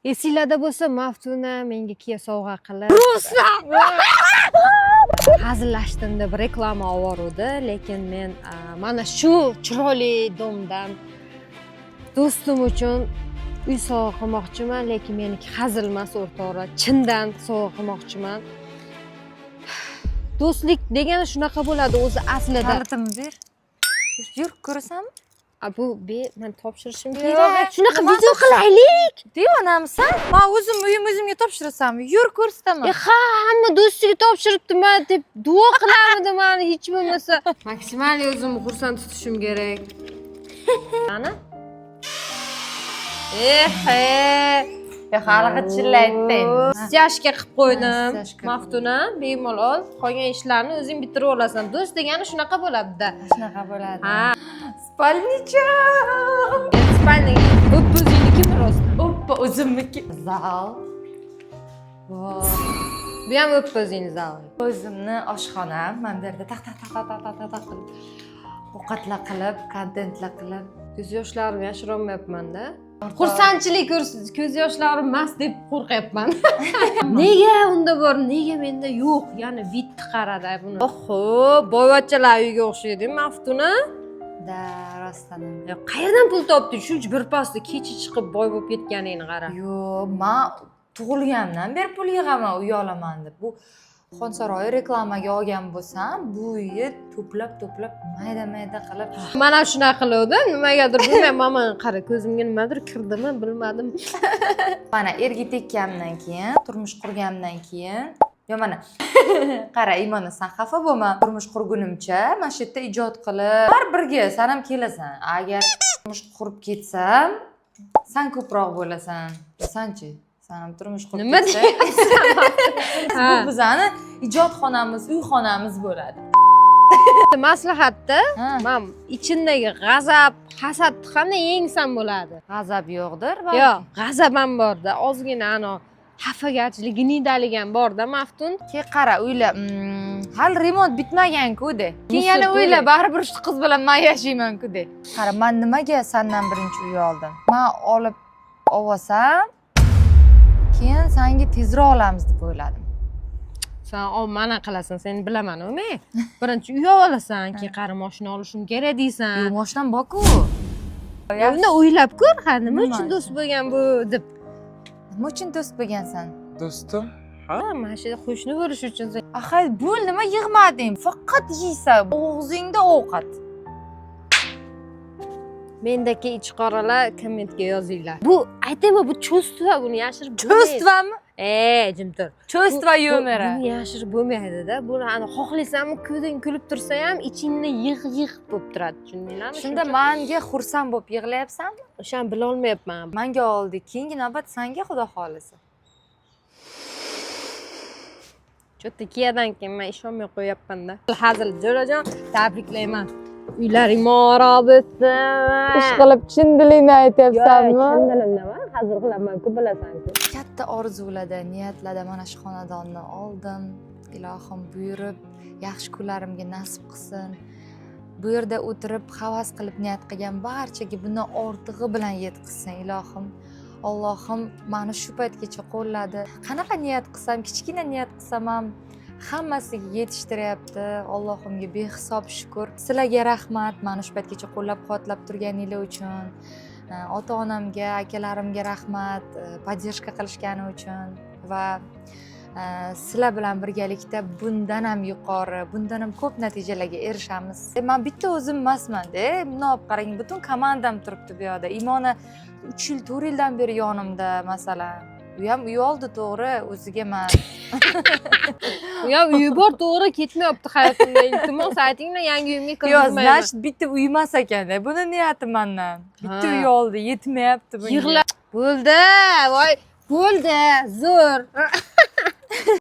Esinglarda bo'lsa, Maftuna menga Kia sovg'a qilib. Hazillashdim deb reklama olvordi, lekin men mana shu chiroyli domdan do'stim uchun uy sovg'a qilmoqchiman, lekin meniki hazil emas o'rtoqlar, chindan sovg'a qilmoqchiman. Do'stlik degani shunaqa bo'ladi o'zi aslida. Kalitini ber. Yur, ko'rasanmi? Bu men topshirishim kerak. Shunaqa video qilaylik. Devonamisan? Men o'zim o'zimga topshirasanmi? Yur, ko'rsataman. Ha, hamma do'stiga topshiribdi-man deb duo qilarmidim meni hech bo'lmasa. Maksimaliy o'zimni xursand tutishim kerak. Ana? Hali chillaytding. Stяжка qilib qo'ydim. Maftuna, bemalol qolgan ishlarni o'zing bitirib olasan. Do'st degani shunaqa bo'ladi-da. Shunaqa bo'ladi. Ha. Spalnicha. Spalnicha. O'zingniki просто. Oppa, o'zimniki. Zal. Bu ham o'zing zal. O'zimni oshxonam, men bu yerda taq qilib ovqatlar qilib, kontentlar qilib, ko'z yoshlarimni yashira olmayapman-da. Xursandchilik ko'z yoshlarim emas deb qo'rqyapman. Nega unda bor, nega menda yo'q? Ya'ni bitta qarada buni. Oho, boyvachchalar uyiga o'xshaydi, Maftuna. Da, rostdan. Qayerdan pul topding? Shuncha birpasda kecha chiqib boy bo'lib ketganingni qara. Yo'q, men tug'ilgandan beri pul yig'aman, uy olaman deb. Bu Xonsaroy reklamaga olgan bo'lsam, bu uyni to'plab mayda qilib. Mana shunaqa qiluvdi, nimagadir bilmayman, mana qara ko'zimga nimadir kirdimi, bilmadim. Mana erga tekkandan keyin, turmush qurgandan keyin, yo mana qara, Imona sen xafa bo'lma. Turmush qurgunimcha mana shu yerda ijod qilib, har birga sen ham kelasan. Agar turmush qurib ketsam, sen ko'proq bo'lasan. Sanchi? Sen turmush qurib ketsang, bu bizani ijodxonamiz, uyxonamiz bo'ladi. Maslahatda men ichimdagi g'azab, hasadni qanday yengsam bo'ladi? G'azab yo'qdir, yo'q, g'azab ham bor-da, ozgina ana xafagarchilik, gniydalik ham bor-da, Maftun. Keyin qara, o'yla, hali remont bitmagan-ku de. Keyin yana o'yla, baribir shu qiz bilan men yashayman-ku de. Qara, men nimaga sendan birinchi uy oldim? Men olib olsam, keyin senga tezroq olamiz deb o'yladim. Sen mana qilasan, seni bilaman, o'mi? Birinchi uy olasan, keyin qari mashina olishim kerak deysan. Yo'q, mashinam bor-ku. Unda o'ylab ko'r, ha, nima uchun do'st bo'lgan bu deb. Nima uchun do'st bo'lgansan? Do'stim? Ha, mana shu qo'shni bo'lish uchun. Axay, bu nima yig'mading? Faqat yeysan, og'zingda ovqat. Mendagi ichqoralar kommentga yozinglar. Bu aytaymi, bu cho'stva, buni yashirib bo'lmaydi. Cho'stvami? Jim tur. Cho'stva yumori. Buni yashirib bo'lmaydi-da. Buni ana xohlaysanmi, ko'zing kulib tursa ham ichingda yig' bo'lib turadi, tushundinglarmi? Shunda menga xursand bo'lib yig'layapsanmi? O'shani bila olmayapman. Menga oldi, keyingi navbat senga xudo xolisa. Cho'tta Kiyadan keyin men ishonmay qo'yapman-da. Hazil jo'rajon, tabriklayman. Uylaring moro bo'lsin. Ish qilib chin dilingni aytyapsanmi? Chin dilimdaman, hazil qilaman-ku, bilasan-ku. Katta orzularda, niyatlarda mana shu xonadonni oldim. Ilohim buyurib, yaxshi kunlarimga nasib qilsin. Bu yerda o'tirib, havas qilib niyat qilgan barchaga bundan ortig'i bilan yetkazsin, ilohim. Allohim meni shu paytgacha qo'lladi. Qanaqa niyat qilsam, kichkina niyat qilsam ham hammasiga yetishtiryapti. Allohimga behisob shukr. Sizlarga rahmat, meni shu paytgacha qo'llab-quvvatlab turganinglar uchun. Ota-onamga, akalarimga rahmat, podдержка qilishgani uchun va sizlar bilan birgalikda bundan ham yuqori, bundan ham ko'p natijalarga erishamiz. Men bitta o'zim emasman-da, buni olib qarang, butun komandam turibdi bu yerda. Imona 3 yil, 4 yildan beri yonimda, masalan. U ham uy oldi, to'g'ri, o'ziga emas. U ham uyi bor, to'g'ri, ketmayapti hayotimda. Iltimos aytinglar, yangi uyimga kirgizmayman. Yo'q, значит, bitta uy emas ekan-da. Buni niyatim mendan. Bitta uy oldi, yetmayapti bunga. Yig'lab bo'ldi, voy, bo'ldi, zo'r.